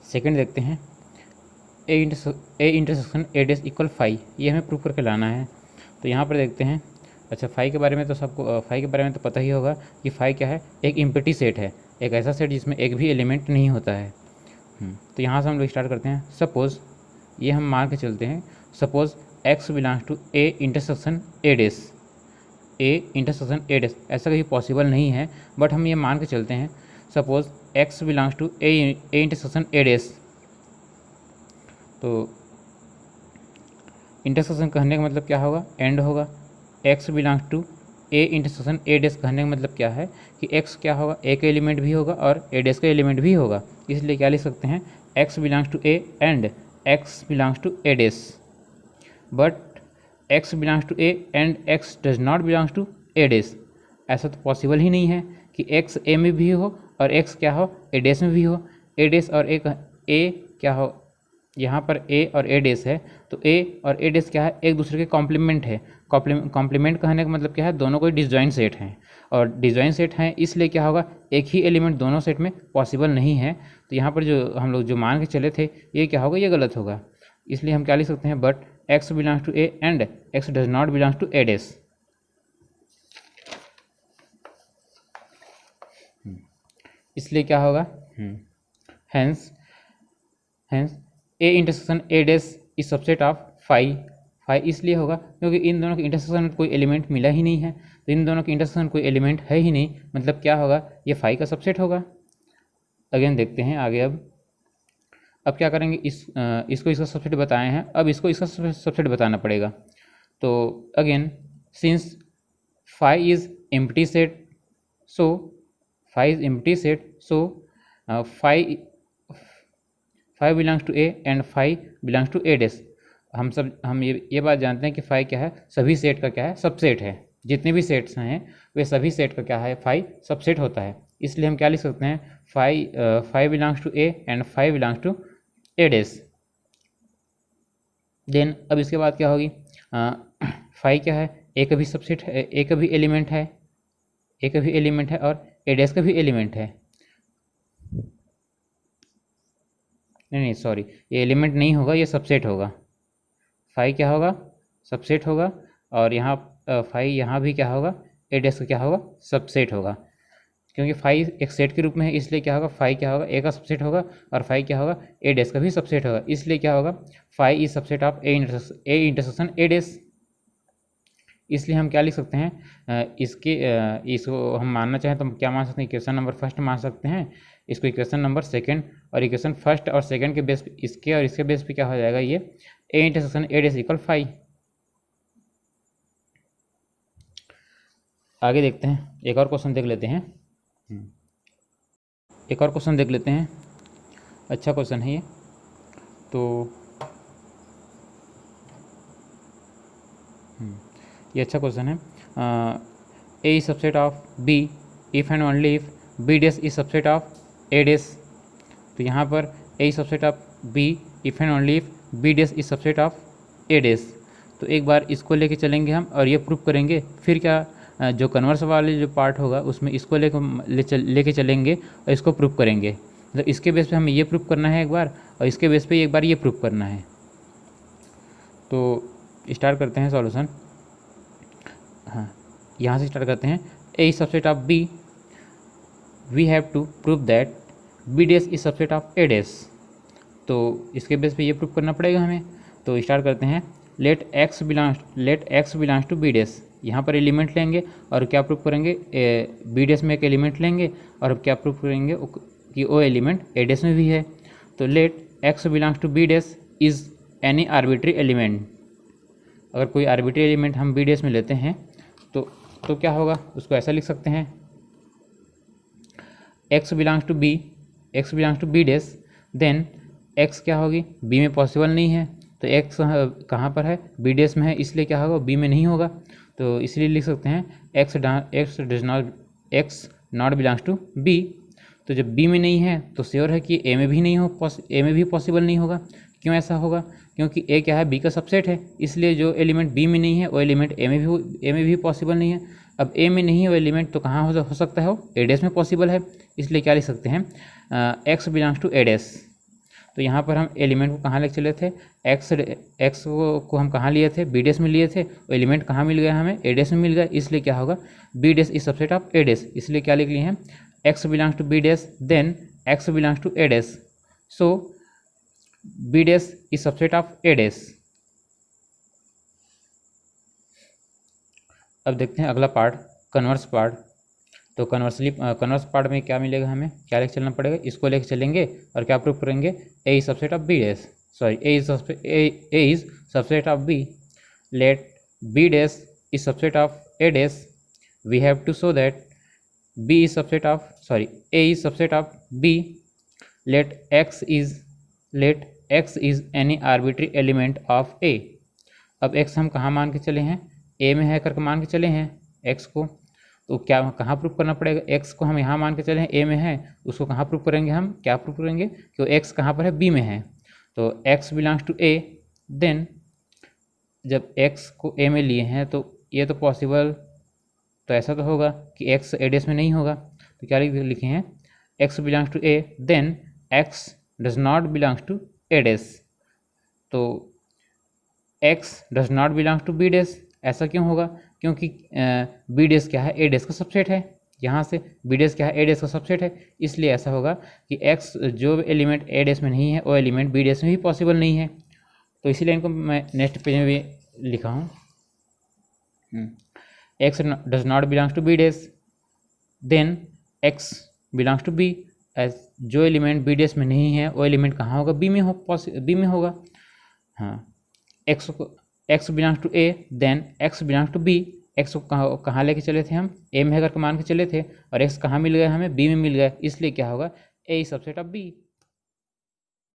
Second देखते हैं, ए intersection ए dash equal 5, ये हमें प्रूव करके लाना है। तो यहाँ पर देखते हैं, अच्छा 5 के बारे में तो सबको 5 के बारे में तो पता ही होगा कि 5 क्या है, एक एम्प्टी सेट है, एक ऐसा सेट जिसमें एक भी एलिमेंट नहीं होता है। तो यहाँ से हम लोग स्टार्ट करते हैं। सपोज़ ये हम मान के चलते हैं, suppose x belongs to a intersection A dash, a intersection A dash, ऐसा कहीं पॉसिबल नहीं है, बट हम ये मान के चलते हैं। Suppose x belongs to a intersection A dash, तो इंटरसेक्शन कहने का मतलब क्या होगा, एंड होगा। x belongs to a intersection A dash कहने का मतलब क्या है कि x क्या होगा, ए का एलिमेंट भी होगा और ए डैश का एलिमेंट भी होगा, इसलिए क्या लिख सकते हैं, x belongs to A and x belongs to A dash. But x belongs to A and x does not belongs to A dash, ऐसा तो पॉसिबल ही नहीं है कि x ए में भी हो और x क्या हो, ए डैश में भी हो। ए डैश और ए क्या हो, यहाँ पर a और a डैश है, तो a और a डैश क्या है, एक दूसरे के कॉम्प्लीमेंट है। कॉम्प्लीमेंट कहने का मतलब क्या है, दोनों कोई डिसजॉइंट सेट हैं, और डिसजॉइंट सेट हैं इसलिए क्या होगा, एक ही एलिमेंट दोनों सेट में पॉसिबल नहीं है। तो यहाँ पर जो हम लोग जो मान के चले थे, ये क्या होगा, ये गलत होगा। इसलिए हम क्या लिख सकते हैं, but x belongs to a and x does not belongs to a dash. इसलिए क्या होगा, hence A intersection A dash is subset of 5 इसलिए होगा क्योंकि इन दोनों के इंटरसेक्शन में कोई एलिमेंट मिला ही नहीं है, तो इन दोनों के इंटरसेक्शन कोई एलिमेंट है ही नहीं, मतलब क्या होगा, ये 5 का सबसेट होगा। अगेन देखते हैं आगे। अब क्या करेंगे, इसको इसका सबसेट बताए हैं, अब इसको इसका सबसेट बताना पड़ेगा। तो again since 5 is empty set, so 5 is empty set, so 5 belongs to A and 5 belongs to A dash. हम ये बात जानते हैं कि 5 क्या है, सभी सेट का क्या है, सबसेट है। जितने भी सेट्स हैं वे सभी सेट का क्या है, 5 सबसेट होता है। इसलिए हम क्या लिख सकते हैं, 5 belongs to A and 5 belongs to A dash. Then अब इसके बाद क्या होगी, 5 क्या है, ए का भी सबसेट है, ए का भी एलिमेंट है, ए का भी एलिमेंट है और ए डैश का भी एलिमेंट है। नहीं सॉरी, ये एलिमेंट नहीं होगा, ये सबसेट होगा। 5 क्या होगा, सबसेट होगा, और यहाँ 5 यहाँ भी क्या होगा, ए डैश का क्या होगा, सबसेट होगा। क्योंकि 5 एक सेट के रूप में है, इसलिए क्या होगा, 5 क्या होगा, ए का सबसेट होगा, और 5 क्या होगा, ए डैश का भी सबसेट होगा, इसलिए क्या होगा, 5 is subset of A intersection A dash. इसलिए हम क्या लिख सकते हैं, इसको हम मानना चाहें तो हम क्या मान सकते हैं, इक्वेशन नंबर फर्स्ट मान सकते हैं, इसको इक्वेशन नंबर सेकंड, और इक्वेशन फर्स्ट और सेकंड के बेस पे इसके और इसके बेस पे क्या हो जाएगा, ये ए इंटरसेक्शन ए डैश इक्वल 5। आगे देखते हैं, एक और क्वेश्चन देख लेते हैं, एक और क्वेश्चन देख लेते हैं। अच्छा क्वेश्चन है ये, तो ये अच्छा क्वेश्चन है। A is subset of B if and only if B dash is subset of A dash. तो यहाँ पर A is subset of B if and only if B dash is subset of A dash. तो एक बार इसको लेके चलेंगे हम और ये प्रूफ करेंगे, फिर क्या जो कन्वर्स वाले जो पार्ट होगा उसमें इसको लेके चलेंगे और इसको प्रूफ करेंगे। मतलब इसके बेस पे हमें ये प्रूफ करना है एक बार, और इसके बेस पे एक बार ये प्रूफ करना है। तो स्टार्ट करते हैं सॉल्यूशन। हाँ, यहाँ से स्टार्ट करते हैं। A is subset of B, we have to prove that B dash is subset of A dash. तो इसके बेस पे ये प्रूफ करना पड़ेगा हमें। तो स्टार्ट करते हैं। Let x belongs to B dash. यहाँ पर एलिमेंट लेंगे और क्या प्रूफ करेंगे, बी डैश में एक एलिमेंट लेंगे और क्या प्रूफ करेंगे कि वो एलिमेंट ए डैश में भी है। तो let x belongs to B dash is any arbitrary element. अगर कोई आर्बिट्री एलिमेंट हम बी डैश में लेते हैं तो क्या होगा, उसको ऐसा लिख सकते हैं, x belongs to B dash, then x क्या होगी, b में पॉसिबल नहीं है, तो x कहाँ पर है, बी डैश में है, इसलिए क्या होगा, b में नहीं होगा। तो इसलिए लिख सकते हैं x not belongs to b। तो जब b में नहीं है तो श्योर है कि a में भी पॉसिबल नहीं होगा। क्यों ऐसा होगा, क्योंकि a क्या है, b का सबसेट है, इसलिए जो एलिमेंट b में नहीं है वो एलिमेंट a में भी पॉसिबल नहीं है। अब a में नहीं है वो एलिमेंट तो कहाँ हो सकता है, वो a डैश में पॉसिबल है। इसलिए क्या लिख सकते हैं, x belongs to a dash. तो यहाँ पर हम एलिमेंट को कहाँ लेके चले थे, एक्स को हम कहाँ लिए थे, बी डेस में लिए थे, वो एलिमेंट कहाँ मिल गया हमें, ए डेस में मिल गया, इसलिए क्या होगा, B dash is subset of A dash, इसलिए क्या लिख लिए हैं, X belongs to B dash then x belongs to A dash, so B dash is subset of A dash. अब देखते हैं अगला पार्ट, कन्वर्स पार्ट। तो कन्वर्स पार्ट में क्या मिलेगा, हमें क्या लेके चलना पड़ेगा, इसको लेके चलेंगे और क्या प्रूव करेंगे, A is subset of B dash, sorry A is subset of B, let B dash is subset of A dash, we have to show that B is subset of, sorry A is subset of B, let X is any arbitrary element of A. अब X हम कहाँ मान के चले हैं, ए में है करके मान के चले हैं एक्स को, तो क्या कहाँ प्रूफ करना पड़ेगा, एक्स को हम यहाँ मान के चले हैं ए में है, उसको कहाँ प्रूफ करेंगे, हम क्या प्रूफ करेंगे कि एक्स कहाँ पर है, बी में है, तो x belongs to A, then जब एक्स को ए में लिए हैं तो ये तो पॉसिबल, तो ऐसा तो होगा कि एक्स ए डेस में नहीं होगा, तो क्या लिखे हैं, X belongs to A then X does not belongs to A dash, तो X does not belongs to B dash, ऐसा क्यों होगा, क्योंकि बी डेस क्या है, ए डेस का सबसेट है, यहाँ से बी डेस क्या है, ए डेस का सबसेट है, इसलिए ऐसा होगा कि एक्स जो एलिमेंट ए डेस में नहीं है वो एलिमेंट बी डेस में भी पॉसिबल नहीं है, तो इसीलिए इनको मैं नेक्स्ट पेज में भी लिखा हूँ, x does not belongs to B dash then x belongs to B, जो एलिमेंट बी डेस में नहीं है वो एलिमेंट कहाँ होगा, बी में होगा, हाँ, x belongs to A then x belongs to B, x को कहाँ लेके चले थे हम, ए में करके मान के चले थे, और एक्स कहाँ मिल गया हमें, बी में मिल गया, इसलिए क्या होगा, ए इज सबसेट ऑफ बी।